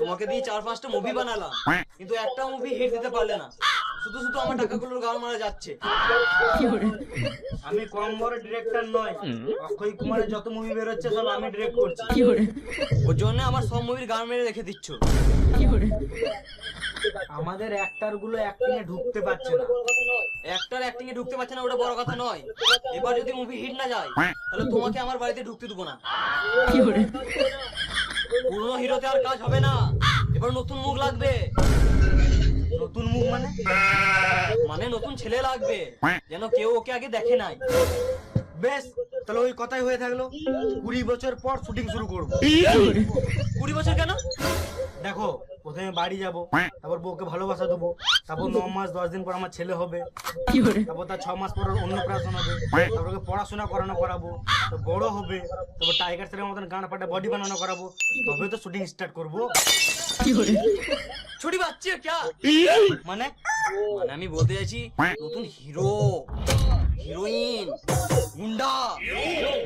তোমাকে দিয়ে 4-5টা মুভি বানালাম, কিন্তু একটা মুভি হিট দিতে পারলে না। শুধু শুধু আমার টাকাগুলোর গাল মারা যাচ্ছে। আমি কম বড় ডিরেক্টর নয়, অক্ষয় কুমারের যত মুভি বের হচ্ছে সব আমি ডিরেক্ট করছি। ওর জন্য আমার সব মুভির গান মেরে রেখে দিচ্ছ। আমাদের অ্যাক্টর গুলো অ্যাক্টিং এ ঢুকতে পারছে না। একটার অ্যাক্টিং এ ঢুকতে পারছে না, ওটা বড় কথা নয়। এবার যদি মুভি হিট না যায় তাহলে তোমাকে আমার বাড়িতে ঢুকতে দেবো না। পুরনো হিরোতে আর কাজ হবে না, এবার নতুন মুখ লাগবে। নতুন মুখ মানে নতুন ছেলে লাগবে, যেন কেউ ওকে আগে দেখে নাই। বেশ, তাহলে ওই কথাই হয়ে থাকলো। 20 বছর পর শুটিং শুরু করবো। 20 বছর কেন? দেখো, প্রথমে বাড়ি যাব, তারপর বউকে ভালোবাসা দেবো, তারপর 9 মাস 10 দিন পর আমার ছেলে হবে, তারপর তার 6 মাস পর অন্নপ্রাশন হবে, তারপর ওকে পড়াশোনা করাবো, তো বড় হবে, তারপর টাইগার ছেলের মতন গান ফাটা বডি বানানো করাবো, তবে তো শুটিং স্টার্ট করবো। ছোটি বাচ্চা ক্যা? মানে আমি বলতে চাইছি নতুন হিরো, হিরোইন, গুন্ডা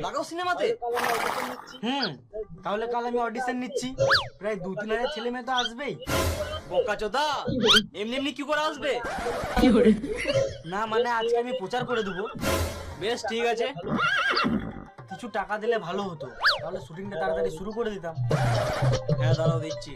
লাগাও সিনেমাতে। তাহলে কাল আমি অডিশন নিচ্ছি, প্রায় 2-3 হাজার ছেলে মেয়ে তো আসবেই। বোকাচোদা, এমনি এমনি কি করে আসবে? না মানে আজকে আমি প্রচার করে দেবো। বেশ ঠিক আছে, কিছু টাকা দিলে ভালো হতো, তাহলে শুটিংটা তাড়াতাড়ি শুরু করে দিতাম। হ্যাঁ দাঁড়াও দিচ্ছি।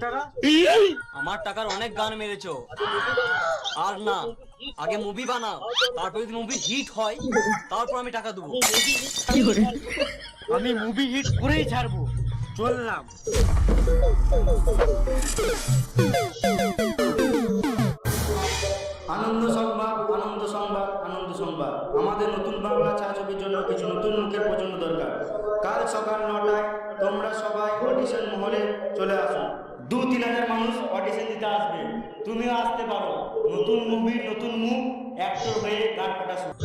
টাকা? আমার টাকার অনেক গান মেরেছো, আর না, আগে মুভি বানাও, তারপর যদি মুভি হিট হয় তারপর আমি টাকা দেবো। আমি মুভি হিট করেই ছাড়বো, চললাম। আনন্দ সংবাদ, আনন্দ সংবাদ, আনন্দ সংবাদ। আমাদের নতুন বাংলা ছায়াছবির জন্য কিছু নতুন মুখের প্রচন্ড দরকার। কাল সকাল 9টায় তোমরা সবাই অডিশন মহলে চলে আসো। 2-3 হাজার মানুষ অডিশন দিতে আসবে, তুমিও আসতে পারো। নতুন মুভি, নতুন মুখ, অ্যাক্টর হয়ে গান কাটা শুরু।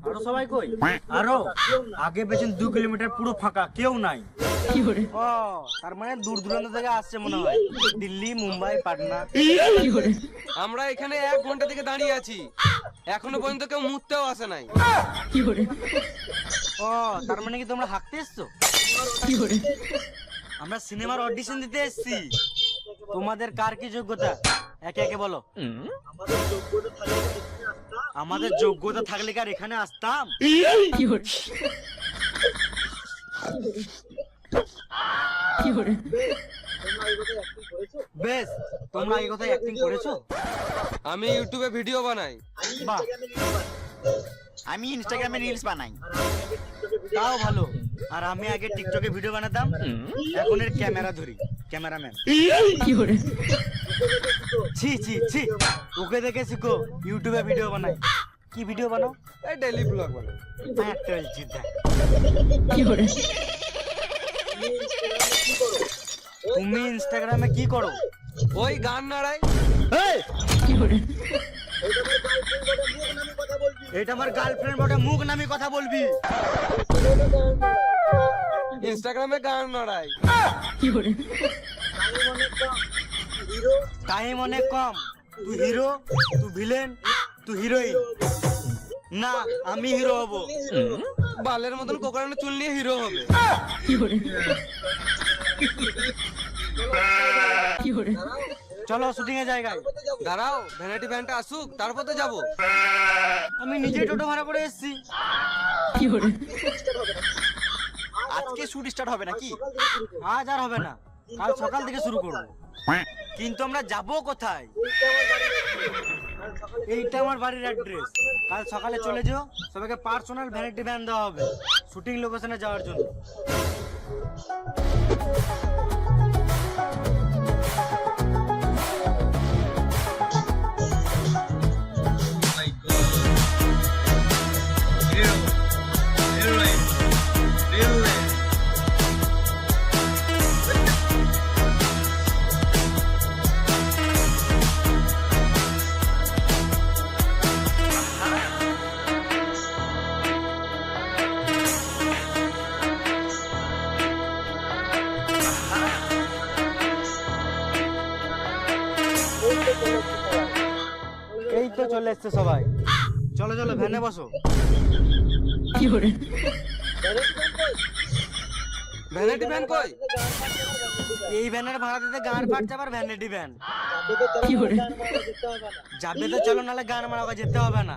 আরো সবাই কই? আরো আগে পেছন 2 কিলোমিটার পুরো ফাঁকা, কেউ নাই। ও, তার মানে দূর দূরান্ত থেকে আসছে মনে হয়, দিল্লি, মুম্বাই, পাটনা। আমরা এখানে 1 ঘন্টা থেকে দাঁড়িয়ে আছি, এখনো পর্যন্ত কেউ মুততেও আসে নাই। ও, তার মানে কি তোমরা হাঁকতে এসছো? আমরা সিনেমার অডিশন দিতে এসেছি। তোমাদের কার কি যোগ্যতা একে একে বলো। আমাদের যোগ্যতা থাকলে কি আর এখানে আসতাম? বেশ, তোমরা এই কথায় অ্যাক্টিং করেছো? আমি ইউটিউবে ভিডিও বানাই। বাহ, আমি ইনস্টাগ্রামে রিলস বানাই। তাও ভালো। আর আমি আগে টিকটকে ভিডিও বানাতাম, এখন এর ক্যামেরা ধরি, ক্যামেরাম্যান। ছি ছি ছি, ওকে দেখে শিখো, ইউটিউবে ভিডিও বানাই। কি ভিডিও বানাও? এই ডেইলি ব্লগ বানাই। হ্যাঁ, চলছি দেখ। তুমি ইনস্টাগ্রামে কি করো? ওই গান নাড়াই। এটা আমার গার্লফ্রেন্ড বটে, মুখ নামি কথা বলবি। ইনস্টাগ্রামে গান নাড়াই। টাইম অনেক কম। তুই হিরো, তুই ভিলেন, তুই হিরোইন। না, আমি হিরো হব। বালের মতন কোকড়ানো চুল নিয়ে হিরো হবে। চলো শুটিং এর জায়গায়। দাঁড়াও, ভ্যানিটি ভ্যানটা আসুক, তারপর তো যাবো। আমি নিজে টোটো ভাড়া করে এসেছি। আজকে শুট স্টার্ট হবে নাকি? আজ আর হবে না, কাল সকাল থেকে শুরু করবো। কিন্তু আমরা যাবো কোথায়? এইটা আমার বাড়ির অ্যাড্রেস। কাল সকালে চলে যেও, সবাইকে পার্সোনাল ভ্যানিটি ভ্যান দেওয়া হবে শুটিং লোকেশনে যাওয়ার জন্য। এই তো চলে এসছে সবাই, চলো চলো ভ্যানে বসো। ভ্যানিটি ভ্যান কই? এই ভ্যানের ভাড়া দিতে গান ফাটছে আবার ভ্যানিটি ভ্যান যাবে তো চলো, নাহলে গান মারা যেতে হবে না।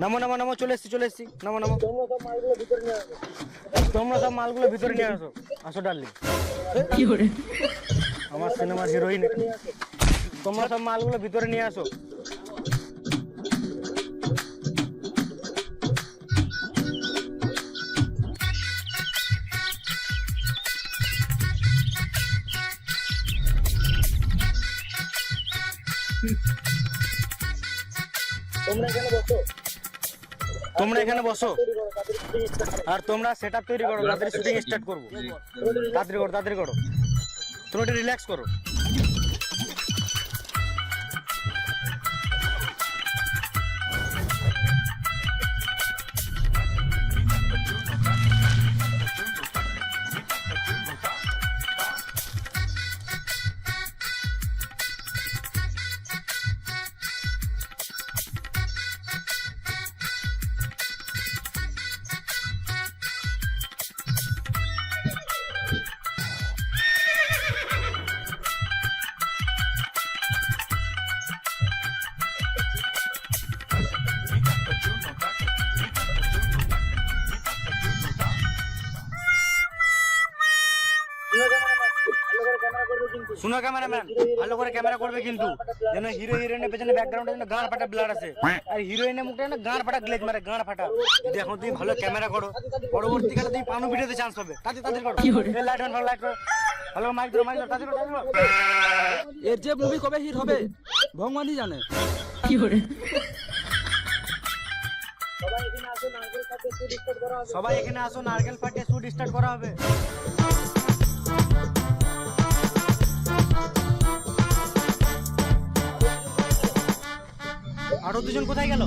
নামো নামো নামো, চলে এসছি চলে এসছি, নামো নামো। তোমরা সব মালগুলো ভিতরে নিয়ে আসো, আসো ডার্লিং। আমার সিনেমার হিরোইন, তোমরা সব মালগুলো ভিতরে নিয়ে আসো। তোমরা এখানে বসো আর তোমরা সেটআপ তৈরি করো, তাড়াতাড়ি শুটিং স্টার্ট করবো। তাড়াতাড়ি করো তাড়াতাড়ি করো, তোমরা একটু রিল্যাক্স করো। শুনো ক্যামেরাম্যান, ভালো করে ক্যামেরা করবে কিন্তু, যেন হিরো হিরোইনের পেছনে ব্যাকগ্রাউন্ডে যেন গাঁড় ফাটা ব্লাড আছে, আর হিরোইনের মুখটা যেন গাঁড় ফাটা গ্লেজ মারে, গাঁড় ফাটা। যদি এখন তুমি ভালো ক্যামেরা করো, পরবর্তীকালে তুমি পানু ভিডিওতে চান্স পাবে। তাড়াতাড়ি তাড়াতাড়ি করো, লাইট অন করো, লাইট করো, ভালো মাইক ধরো, মাইক ধরো, তাড়াতাড়ি করো, তাড়াতাড়ি করো। এর যে মুভি কবে হিট হবে ভগবানই জানে। সবাই এখানে আসো, নারকেল ফাটিয়ে শুট স্টার্ট করা হবে। আরো দুজন কোথায় গেল?